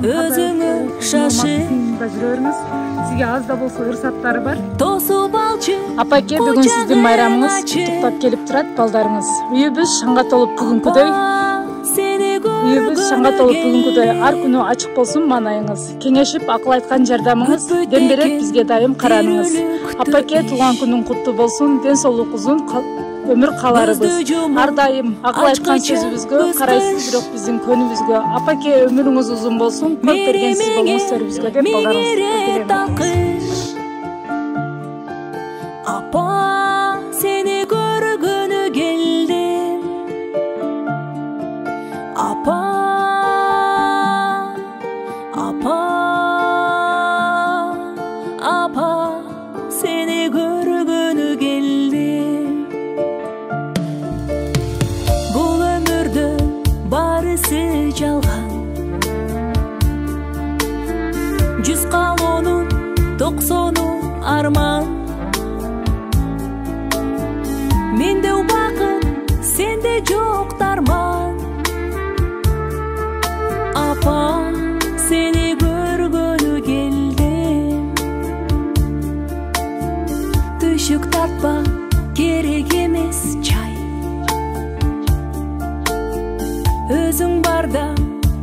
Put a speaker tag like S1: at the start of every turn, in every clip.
S1: өзүңө шашып
S2: жүрөрүңүз. Сизге аз да болсо ырсаттары бар.
S1: Тосуп алчы.
S2: Апаке, бүгүн сиздин майрамыңыз куттуктап келип турат балдарыңыз. Үйүбүз шаңга толуп бүгүнкүдөй. Үйүбүз шаңга толуп бүгүнкүдөй ар күнү ачык болсун маанайыңыз. Кеңешип акыл айткан жардамыңыз, дем берет бизге дайым караныңыз. Апаке, туулган күнүң куттуу болсун, ден соолук uzun ömür каларыбыз. Ар дайым акыл айткан сөзүбүзгө карайсыз, бирок биздин көнүбүзгө. Апаке, өмүрүңүз uzun болсун, көп бергенсиз болуңуздарыбызга деп балдарыңыз.
S1: Апа, сени көргөнү келдим. Апа, апа, апа, сени көргөнү келдим. Бул өмүрдө барысы жалган. 100 калоонун 90-у арман. Менде убакыт, сенде жок дарман. Апа, сени көргөнү келдим. Түшүк тартпа, керек эмес чай. Өзүң барда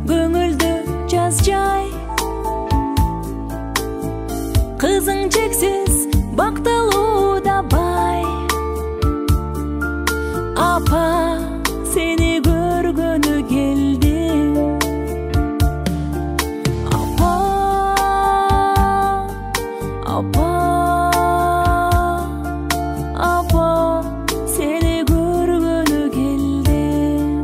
S1: көңүлдө жаз жай. Кызың чексиз, бактылуу да бай. Апа, сени көргөнү келдим. Апа, апа, апа, сени көргөнү келдим.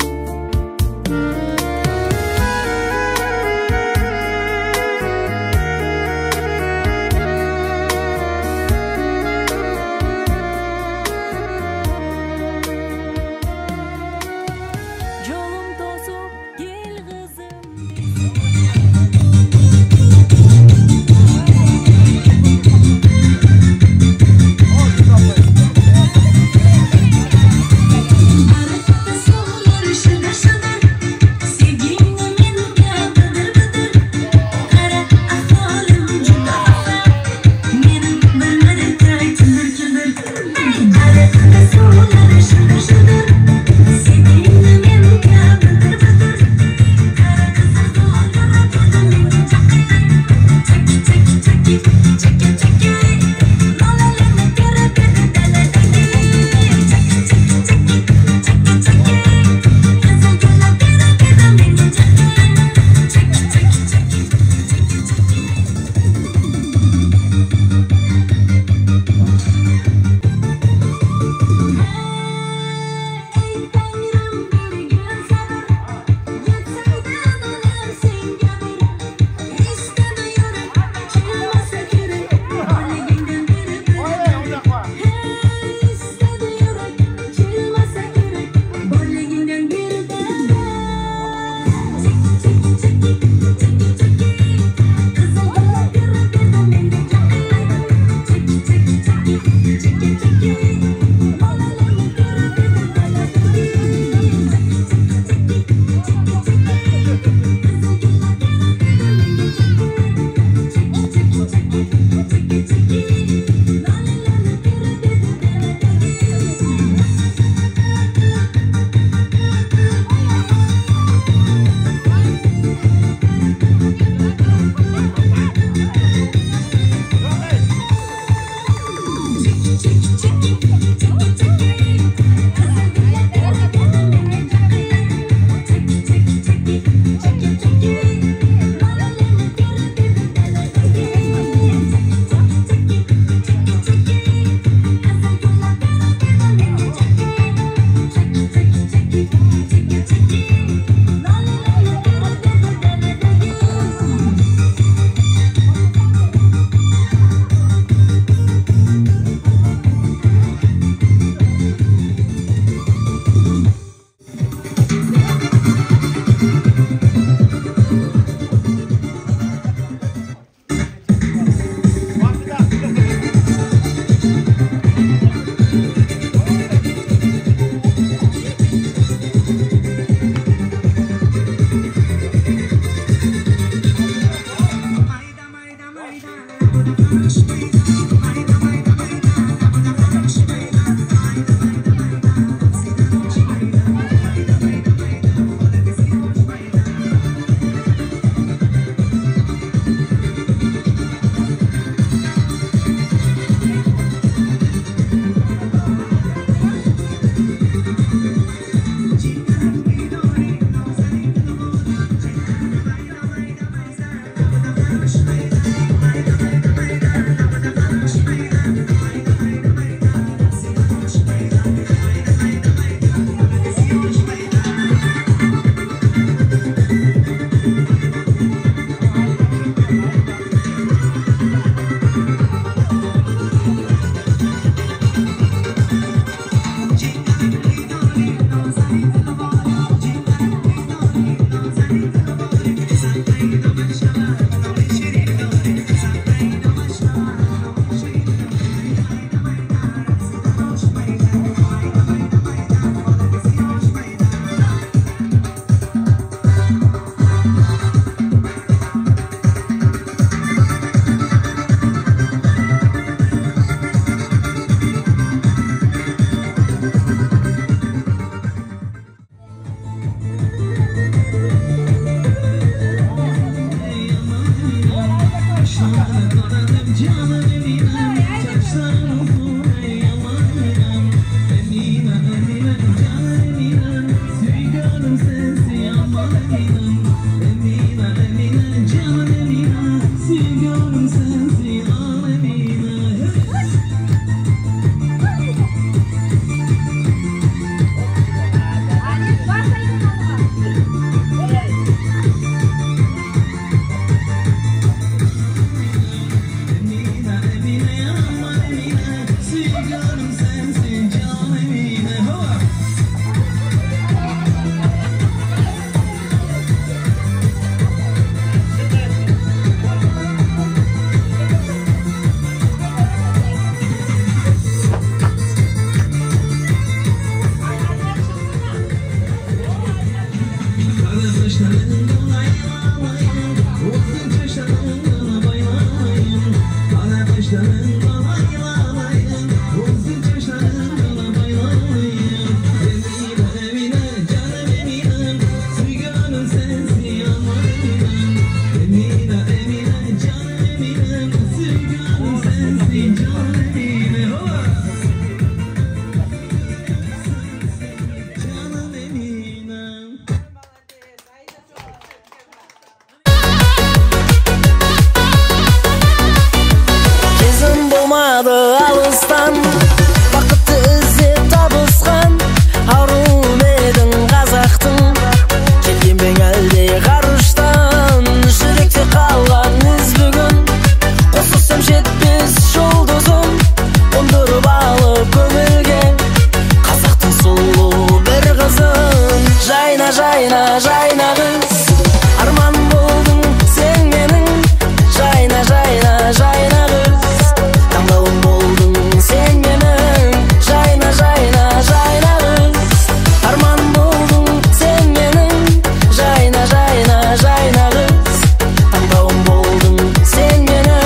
S1: жайна kız. Arman boldun sen menin, jayna jayna jayna kız. Tanglavum boldun sen menin, jayna jayna jayna kız. Arman boldun sen menin, jayna jayna jayna kız. Tanglavum boldun sen menin.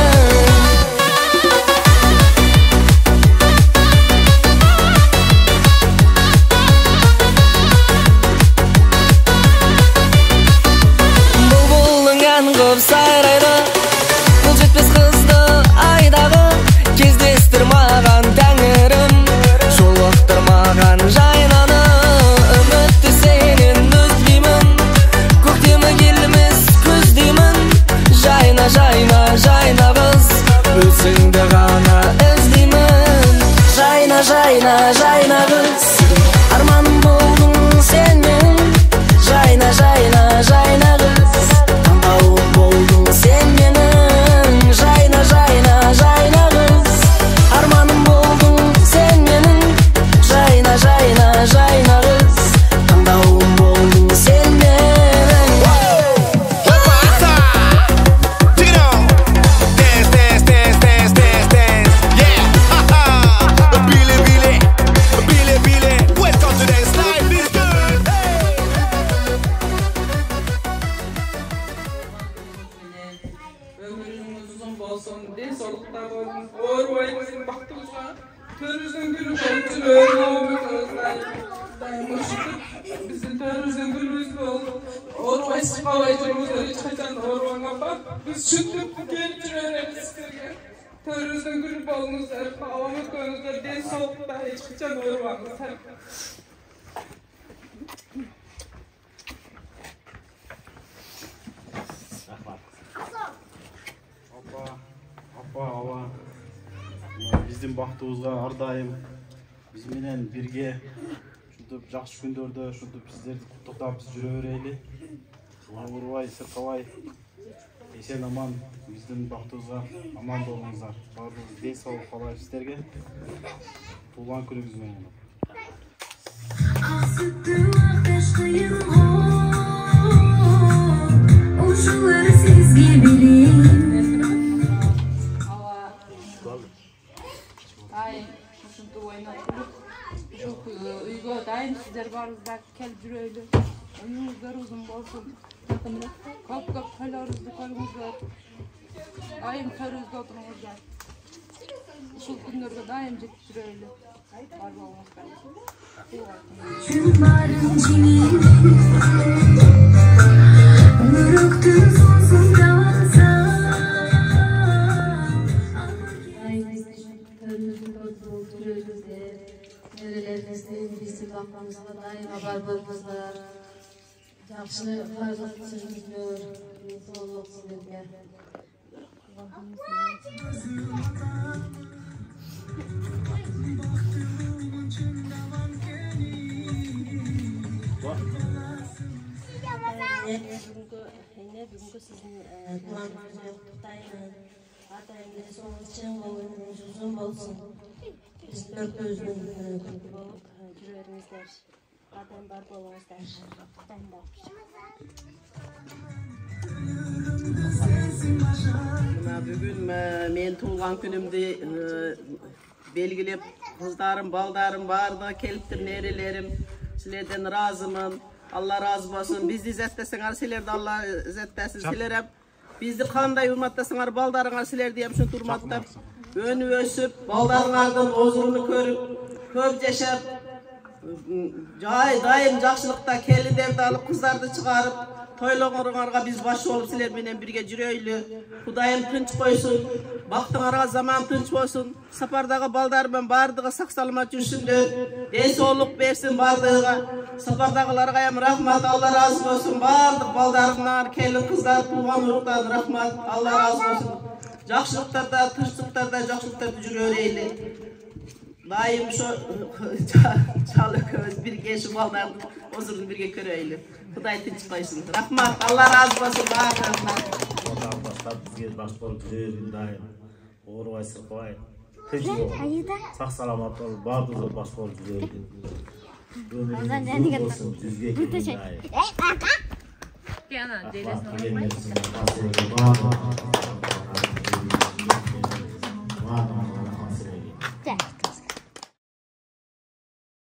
S1: Көп сайрайды, бұл жетпес қызды айдағы, кездестірмаған тәңірім, жолықтырмаған жайнаны, үмітті сенен үзбеймін, көктемі келмес күз деймін, жайна жайна жайна қыз, өзіңді ғана іздеймін, жайна жайна жайна қыз. Арман болдың сен менің, жайна жайна жайна қыз. Boldun sen menin, jayna jayna jayna kız. Armanım boldun sen menin, jayna jayna jayna kız. Tangdavum boldun sen menin.
S3: Passa! Check it out! Dance, dance, dance, dance, dance, dance. Yeah! Ha-ha! Billy, Billy, Billy, Billy. Welcome to dance life is good.
S4: Ömrünüz uzun olsun, dil solukta olun, oruayınızın baktığınızda, törünüzün gülü olsun, daima şükür, bizim törünüzün gülümüz olsun, oruay sıkavaycımızda hiç kaçan oruana bak, biz şükrüp gelip öğreniriz sizlerge, törünüzün gülü olunuzlar, havamız koyunuzlar, dil solukta hiç kaçan oruanızlar.
S5: Ава биздин бактыбызга ар дайым биз менен бирге ушинтип жакшы күндөрдө ушинтип сиздерди куттуктап жүрө берели. Оорубай, сыркабай, эсен аман биздин бактыбызга аман болуңуздар. Баардыгыңыз ден соолук каалайбыз сиздерге. Туулган күнүңүз менен.
S2: Dayım, şuntu oynatılıp, şu uygu dayım sizler barızda kelip жүрөйлü. Oyunuzlar uzun bolsun. Köp köp kaloruzdu koyuңuzlar. Dayım körüzde oturuңuzlar. Uşul günlerge dayım жетip жүрөylü. Бар болуңuzlar.
S6: Bakmamızda daima var bolmazlar. Yaxşı faydalı sürüzlür. Sağ olsun sizlerge. Бүгүнкү сиздин туганыңызга куттуктайм. Атайымдын соңуңуз чың болсун, uzun болсун. Биз төртөөбүздүн күнү болуп жүрөңүздөр. Адам бар болуңуздар. Куттуктайм.
S7: Бүгүн мен туулган күнүмдү белгилеп, кыздарым, балдарым барды келиптир, нерелерим. Силерден разымын. Allah razı olsun. Bizi izzettesinler, siler de Allah izzettesin. Siler bizi kanday hürmettesinler, baldarınar siler diyem şunu durmatta. Önü ösüp, baldarınardan huzurunu körüp, köp yaşap, daim жақшылықта келіндерді alıp, kızlardı çıkarıp, toylağınlarga biz başı olup siler menen birge жүрөйлü. Kudayım tınç koysun, baktığınlarga zaman tınç olsun. Sapardağı baldarımın bardığı saksalıma жүрсүндөр. Den soğulluk versin bardığı. Sapardağılarga hem rahmat, Allah razı olsun. Bardık baldarımlar, kelin kızlar, tuğan uruktan rahmat, Allah razı olsun. Жақшылықтарда, тынçlıklarda, жақшылықтарды жүрөylü. Daim şu çalı köz birge şu baldardı, huzurunu birge köröylü. Kuday tınç koysun. Rahmat, Allah razı olsun.
S5: Odan başlap bizge baş bolup жүрөйүн дайым. Оорубай, сыркабай, тынч болуп, сак саламат болуп, баардыгыбыз баш болуп жүрөйүн. Өмүрүңүз uzun болсун, жүзгө келин дайым.
S8: Ана, дейлесін